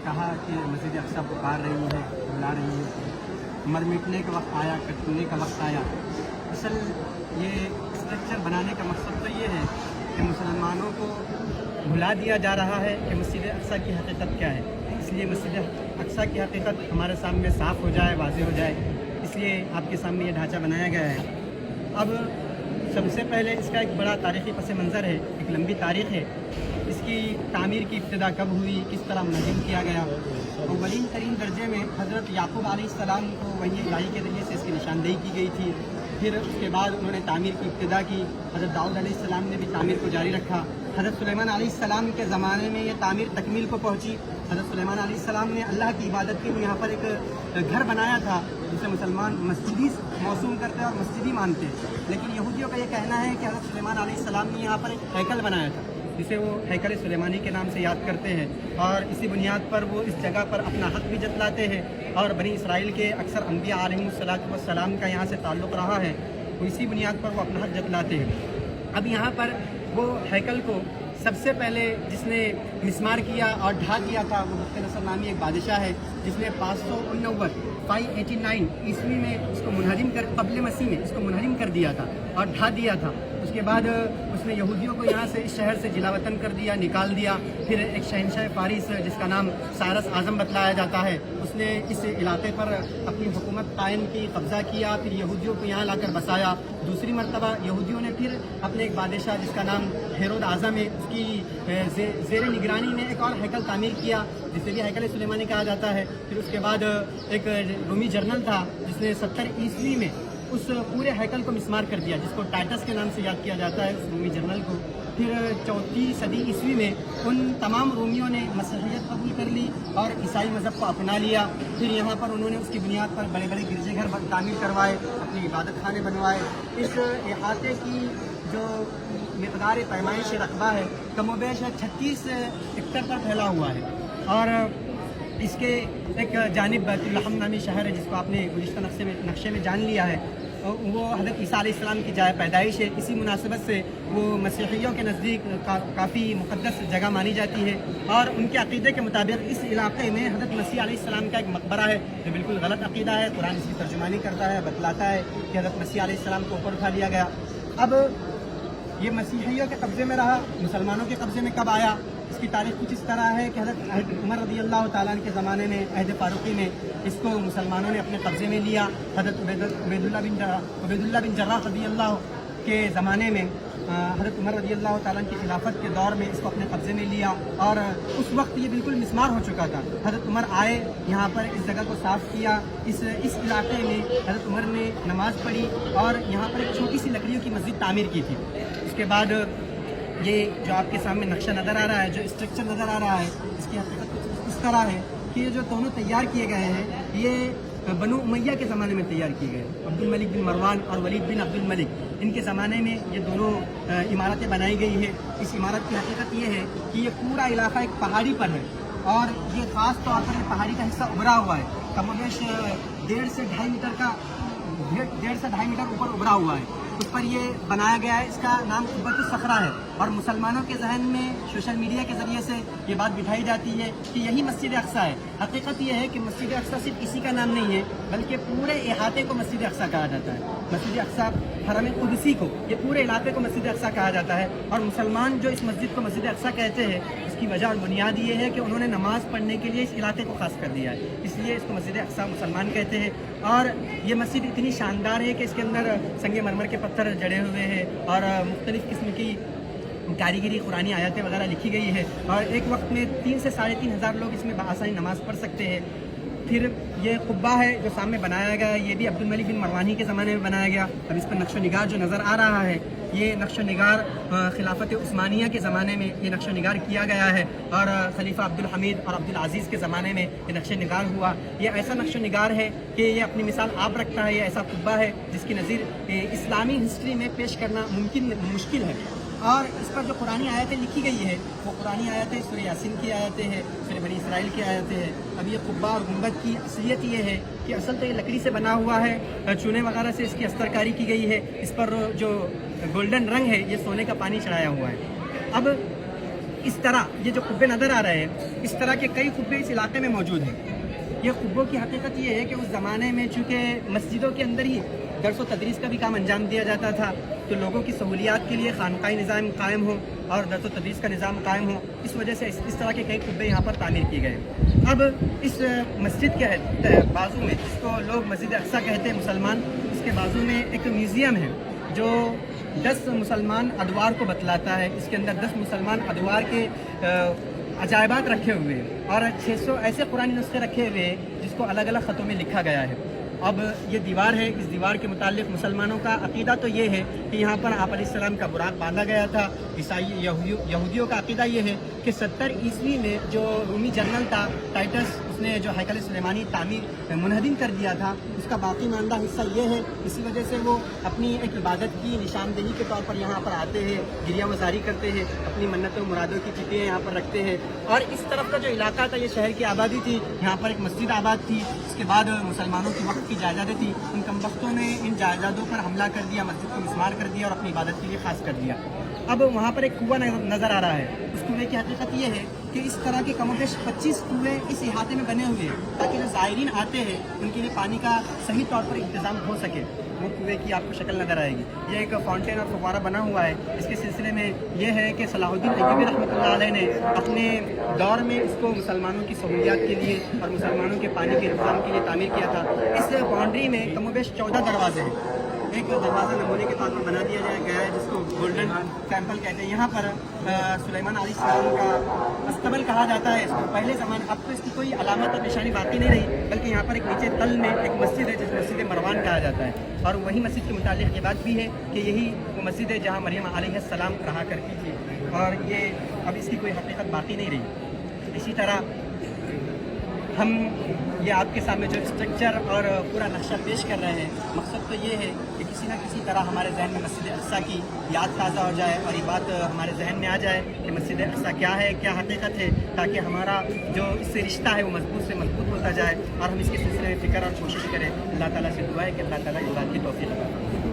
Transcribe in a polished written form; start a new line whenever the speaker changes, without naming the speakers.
कहा कि मस्जिद अक्सा पुकार रही है, बुला रही है, मर मिटने का वक्त आया, कटने का वक्त आया। असल ये स्ट्रक्चर बनाने का मकसद तो ये है कि मुसलमानों को भुला दिया जा रहा है कि मस्जिद अक्सा की हकीकत क्या है। इसलिए मस्जिद अक्सा की हकीकत हमारे सामने साफ़ हो जाए, वाज़ेह हो जाए, इसलिए आपके सामने ये ढांचा बनाया गया है। अब सबसे पहले इसका एक बड़ा तारीख़ी पस मंज़र है, एक लंबी तारीख़ है। इसकी तामीर की इब्तिदा कब हुई, किस तरह मुनज़्ज़म किया गया। अव्वलीन तरीन दर्जे में हज़रत याक़ूब अलैहिस्सलाम को वही इलाही के ज़रिए से इसकी निशानदेही की गई थी। फिर उसके बाद उन्होंने तामीर की इब्तिदा की। हज़रत दाऊद अलैहिस्सलाम ने भी तामीर को जारी रखा। हज़रत सुलेमान अलैहिस्सलाम के ज़माने में ये तामीर तकमील को पहुँची। हज़रत सुलेमान अलैहिस्सलाम ने अल्लाह की इबादत के लिए यहाँ पर एक घर बनाया था जिसे मुसलमान मस्जिदी मौसूम करते और मस्जिदी मानते। लेकिन यहूदियों का ये कहना है कि हज़रत सुलेमान अलैहिस्सलाम ने यहाँ पर एक हैकल बनाया था जिसे वो हैकल सुलेमानी के नाम से याद करते हैं, और इसी बुनियाद पर वो इस जगह पर अपना हक़ भी जतलाते हैं। और बनी इसराइल के अक्सर अम्बिया अलैहिमुस्सलातु वस्सलाम का यहाँ से ताल्लुक़ रहा है, तो इसी बुनियाद पर वो अपना हक़ जतलाते हैं। अब यहाँ पर वो हैकल को सबसे पहले जिसने मिस्मार किया और ढा दिया था वो बुख्त नसर नामी एक बादशाह है, जिसने 589 ईस्वी में उसको मुनहदिम कर क़ब्ल मसीह में इसको मुनहदिम कर दिया था और ढा दिया था। उसके बाद उसने यहूदियों को यहाँ से इस शहर से जिलावतन कर दिया, निकाल दिया। फिर एक शहनशाह फारिस जिसका नाम साइरस आज़म बतलाया जाता है, उसने इस इलाके पर अपनी हुकूमत कायम की, कब्ज़ा किया, फिर यहूदियों को यहाँ लाकर बसाया। दूसरी मरतबा यहूदियों ने फिर अपने एक बादशाह जिसका नाम हेरोद आज़म है, उसकी ज़ेर निगरानी में एक और हैकल तामीर किया जिसे भी हैकल सुलेमानी कहा जाता है। फिर उसके बाद एक रूमी जनरल था जिसने 70 ईस्वी में उस पूरे हैकल को मिस्मार कर दिया, जिसको टाइटस के नाम से याद किया जाता है, उस रूमी जनरल को। फिर 4वीं सदी ईस्वी में उन तमाम रोमियों ने मसीहियत कबूल कर ली और ईसाई मज़हब को अपना लिया। फिर यहाँ पर उन्होंने उसकी बुनियाद पर बड़े बड़े गिरजेघर तामीर करवाए, अपनी इबादत खाने बनवाए। इस इहाते की जो मिक़दार पैमाइश रकबा है कमोबेश 36 हेक्टर पर फैला हुआ है। और इसके एक जानिब बैतुल-लहम नामी शहर है जिसको आपने गुज़िश्ता नक्शे में जान लिया है, वो हज़रत ईसा अलैहिस्सलाम की जाए पैदाइश है। इसी मुनासिबत से वो मसीहियों के नज़दीक काफ़ी मुक़द्दस जगह मानी जाती है। और उनके अक़ीदे के मुताबिक इस इलाक़े में हज़रत मसीह अलैहिस्सलाम का एक मकबरा है जो बिल्कुल गलत अक़ीदा है। कुरान इसकी तर्जुमानी करता है, बतलाता है कि हज़रत मसीह अलैहिस्सलाम को ऊपर उठा लिया गया। अब ये मसीहियों के कब्ज़े में रहा, मुसलमानों के कब्ज़े में कब आया, इसकी तारीख़ कुछ इस तरह है कि हज़रत उमर रज़ी अल्लाह ताला अन्हु के ज़माने में अहद फ़ारूक़ी में इसको मुसलमानों ने अपने कब्ज़े में लिया। हज़रत उबैदुल्लाह बिन जर्राह रज़ी अल्लाह के ज़माने में हज़रत उमर रज़ी अल्लाह ताला अन्हु की खिलाफत के दौर में इसको अपने कब्ज़े में लिया, और उस वक्त ये बिल्कुल मिस्मार हो चुका था। हज़रत उमर आए, यहाँ पर इस जगह को साफ़ किया। इस इलाके में हज़रत उमर ने नमाज़ पढ़ी और यहाँ पर एक छोटी सी लकड़ियों की मस्जिद तामीर की थी। उसके बाद ये जो आपके सामने नक्शा नज़र आ रहा है, जो स्ट्रक्चर नज़र आ रहा है, इसकी हकीकत कुछ इस तरह है कि ये जो दोनों तैयार किए गए हैं ये बनु उमैया के ज़माने में तैयार किए गए। अब्दुल मलिक बिन मरवान और वलीद बिन अब्दुल मलिक, इनके ज़माने में ये दोनों इमारतें बनाई गई है। इस इमारत की हकीकत ये है कि ये पूरा इलाका एक पहाड़ी पर है और ये ख़ास तौर पर पहाड़ी का हिस्सा उभरा हुआ है। कमोबेश 1.5 से 2.5 मीटर ऊपर उभरा हुआ है। उस पर ये बनाया गया है। इसका नाम कुब्बतुस सखरा है और मुसलमानों के जहन में सोशल मीडिया के ज़रिए से ये बात बिठाई जाती है कि यही मस्जिद अक्सा है। हकीकत ये है कि मस्जिद अक्सा सिर्फ इसी का नाम नहीं है बल्कि पूरे इहाते को मस्जिद अक्सा कहा जाता है। मस्जिद अक्सा हरम कुदसी को, ये पूरे इलाके को मस्जिद अक्सा कहा जाता है। और मुसलमान जो इस मस्जिद को मस्जिद अक्सा कहते हैं इसकी वजह और बुनियाद ये है कि उन्होंने नमाज़ पढ़ने के लिए इस इलाके को खास कर दिया है, इसलिए इसको मस्जिद अक्सा मुसलमान कहते हैं। और ये मस्जिद इतनी शानदार है कि इसके अंदर संगे मरमर के पत्थर जड़े हुए हैं और मुख्तलिफ़ किस्म की कारीगरी कुरानी आयतें वगैरह लिखी गई है, और एक वक्त में 3 से 3,500 लोग इसमें बआसानी नमाज़ पढ़ सकते हैं। फिर ये कुब्बा है जो सामने बनाया गया है, ये भी अब्दुल मलिक बिन मरवानी के ज़माने में बनाया गया। अब इस पर नक्शो निगार जो नज़र आ रहा है, ये नक्शो निगार खिलाफत उस्मानिया के ज़माने में ये नक्शो निगार किया गया है, और खलीफा अब्दुल हमीद और अब्दुल अजीज़ के ज़माने में ये नक्शो निगार हुआ। ये ऐसा नक्शो निगार है कि ये अपनी मिसाल आप रखता है। ये ऐसा कुब्बा है जिसकी नज़ीर इस्लामी हिस्ट्री में पेश करना मुश्किल है। और इस पर जो कुरानी आयतें लिखी गई है वो कुरानी आयतें सूरह यासीन की आयतें हैं, सूरह बनी इसराइल की आयतें हैं। अब ये कुब्बा और गुंबद की असलियत ये है कि असल तो ये लकड़ी से बना हुआ है, चूने वगैरह से इसकी अस्तरकारी की गई है। इस पर जो गोल्डन रंग है ये सोने का पानी चढ़ाया हुआ है। अब इस तरह ये जो कुब्बे नज़र आ रहे हैं, इस तरह के कई कुब्बे इस इलाके में मौजूद हैं। ये कुब्बों की हकीकत ये है कि उस ज़माने में चूँकि मस्जिदों के अंदर ही दर्स व तदरीस का भी काम अंजाम दिया जाता था, तो लोगों की सहूलियात के लिए खानकाई निज़ाम कायम हो और दर्स व तदरीस का निज़ाम कायम हो, इस वजह से इस तरह के कई कुब्बे यहाँ पर तामीर किए गए। अब इस मस्जिद के बाजू में, जिसको लोग मस्जिद अक्सा कहते हैं मुसलमान, इसके बाजू में एक म्यूज़ियम है जो 10 मुसलमान अदवार को बतलाता है। इसके अंदर 10 मुसलमान अदवार के अजायबात रखे हुए हैं और 600 ऐसे कुरानी नुस्खे रखे हुए हैं जिसको अलग अलग ख़तों में लिखा गया है। अब ये दीवार है, इस दीवार के मुतालिक मुसलमानों का अकीदा तो ये है कि यहाँ पर आप अलैहिस्सलाम का बुराक बांधा गया था। ईसाई यहूदियों का अकीदा ये है कि 70 ईस्वी में जो रूमी जनरल था टाइटस, उसने जो हैकल सुलेमानी तामीर मुनहदिम कर दिया था, उसका बाकी मानदा हिस्सा ये है। इसी वजह से वो अपनी एक इबादत की निशानदेही के तौर पर यहाँ पर आते हैं, गिरिया वजारी करते हैं, अपनी मन्नतों मुरादों की चिट्ठियाँ यहाँ पर रखते हैं। और इस तरफ का जो इलाका था, ये शहर की आबादी थी, यहाँ पर एक मस्जिद आबाद थी। इसके बाद मुसलमानों की वक्त की जायदादें थी, उन कमबख्तों ने इन जायदादों पर हमला कर दिया, मस्जिद को मिस्मार कर दिया और अपनी इबादत के लिए खास कर दिया। अब वहाँ पर एक कुआं नज़र आ रहा है। उस कुएँ की हकीकत ये है कि इस तरह के कमोबेश 25 कुएँ इस इहाते में बने हुए हैं ताकि जो ज़ायरीन आते हैं उनके लिए पानी का सही तौर पर इंतज़ाम हो सके। वो कुएँ की आपको शक्ल नज़र आएगी। ये एक फाउंटेन और फव्वारा बना हुआ है। इसके सिलसिले में ये है कि सलाहुद्दीन अय्यूबी रहमतुल्लाह अलैह ने अपने दौर में इसको मुसलमानों की सहूलियात के लिए और मुसलमानों के पानी के इंतजाम के लिए तामीर किया था। इस बाउंड्री में कमोबेश 14 दरवाजे हैं। एक दरवाज़ा नमूने के तौर पर बना दिया गया है जिसको गोल्डन टेम्पल कहते हैं। यहाँ पर सुलेमान अलैहिस्सलाम का अस्तबल कहा जाता है इसको। पहले ज़माने, अब तो इसकी कोई अलामत और निशानी बाकी नहीं रही, बल्कि यहाँ पर एक नीचे तल में एक मस्जिद है जिसे मस्जिद मरवान कहा जाता है। और वही मस्जिद के मुतालिक ये बात भी है कि यही वो मस्जिद है जहाँ मरियम अलैहिस्सलाम रहा करती थी और ये अब इसकी कोई हकीकत बाकी नहीं रही। इसी तरह हम ये आपके सामने जो स्ट्रक्चर और पूरा नक्शा पेश कर रहे हैं, मकसद तो ये है कि किसी न किसी तरह हमारे जहन में मस्जिद अक्सा की याद ताज़ा हो जाए और ये बात हमारे जहन में आ जाए कि मस्जिद अक्सा क्या है, क्या हकीकत है, ताकि हमारा जो इससे रिश्ता है वो मजबूत से मजबूत होता जाए और हम इसके सिलसिले में फ़िक्र और कोशिश करें। अल्लाह ताला से दुआ है कि अल्लाह ताला इस बात की तौफीक अता फरमाए।